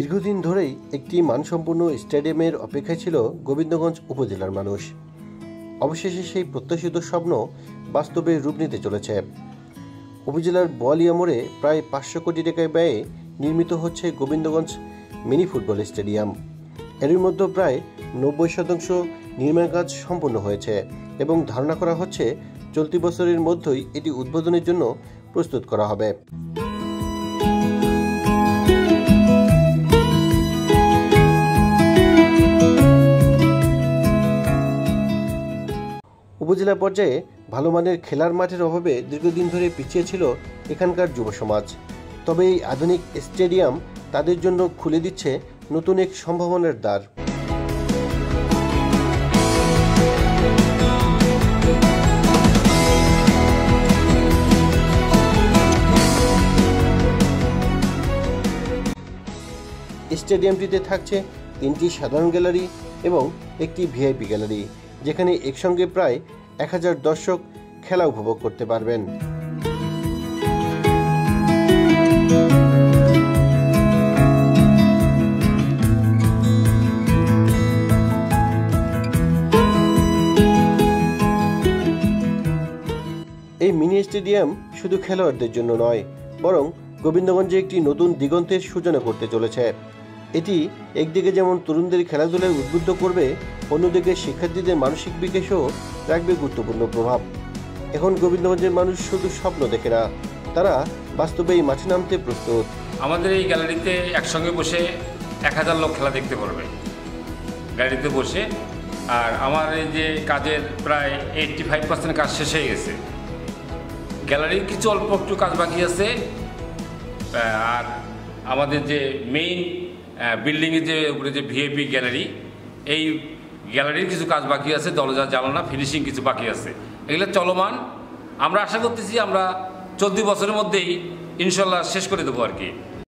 দীর্ঘদিন ধরেই একটি মানসম্পন্ন স্টেডিয়ামের অপেক্ষায় ছিল গোবিন্দগঞ্জ উপজেলার মানুষ। অবশেষে সেই প্রত্যাশিত স্বপ্ন বাস্তবে রূপ নিতে চলেছে। উপজেলার বোয়ালিয়া মোড়ে প্রায় 500 কোটি টাকায় ব্যয়ে নির্মিত হচ্ছে গোবিন্দগঞ্জ মিনি ফুটবল স্টেডিয়াম। এর মধ্যে প্রায় 90% নির্মাণ কাজ সম্পন্ন হয়েছে এবং ধারণা করা হচ্ছে চলতি বছরের মধ্যেই এটি উদ্বোধনের জন্য প্রস্তুত করা হবে। উপজেলা পর্যায়ে ভালো মানের খেলার মাঠের অভাবে দীর্ঘদিন ধরে পিছিয়ে ছিল এখানকার যুব সমাজ। তবে এই আধুনিক স্টেডিয়াম তাদের জন্য খুলে দিচ্ছে নতুন এক সম্ভাবনার দ্বার। স্টেডিয়ামটিতে থাকছে 3টি সাধারণ গ্যালারি এবং একটি ভিআইপি গ্যালারি, যেখানে একসঙ্গে প্রায় 1000 দর্শক খেলা উপভোগ করতে পারবেন। এই মিনি স্টেডিয়াম শুধু খেলোয়াড়দের জন্য নয়, বরং গোবিন্দগঞ্জে একটি নতুন দিগন্তের সূচনা করতে চলেছে। এটি একদিকে যেমন তরুণদের খেলাধুলায় উদ্বুদ্ধ করবে, অন্যদিকে শিক্ষার্থীদের মানসিক বিকাশেও রাখবে গুরুত্বপূর্ণ প্রভাব। এখন গোবিন্দগঞ্জের মানুষ শুধু স্বপ্ন দেখে না, তারা বাস্তবে এই মাঠে নামতে প্রস্তুত। আমাদের এই গ্যালারিতে একসঙ্গে বসে 1000 লোক খেলা দেখতে পারবে গ্যালারিতে বসে। আর আমার এই যে কাজের প্রায় 85% কাজ শেষ হয়ে গেছে। গ্যালারির কিছু অল্প একটু কাজ বাকি আছে। আর আমাদের যে মেইন বিল্ডিংয়ের যে উপরে যে ভিআইপি গ্যালারি, এই গ্যালারির কিছু কাজ বাকি আছে, দরজা জানালা ফিনিশিং কিছু বাকি আছে, এগুলো চলমান। আমরা আশা করতেছি আমরা চলতি বছরের মধ্যেই ইনশাল্লাহ শেষ করে দেবো আর কি।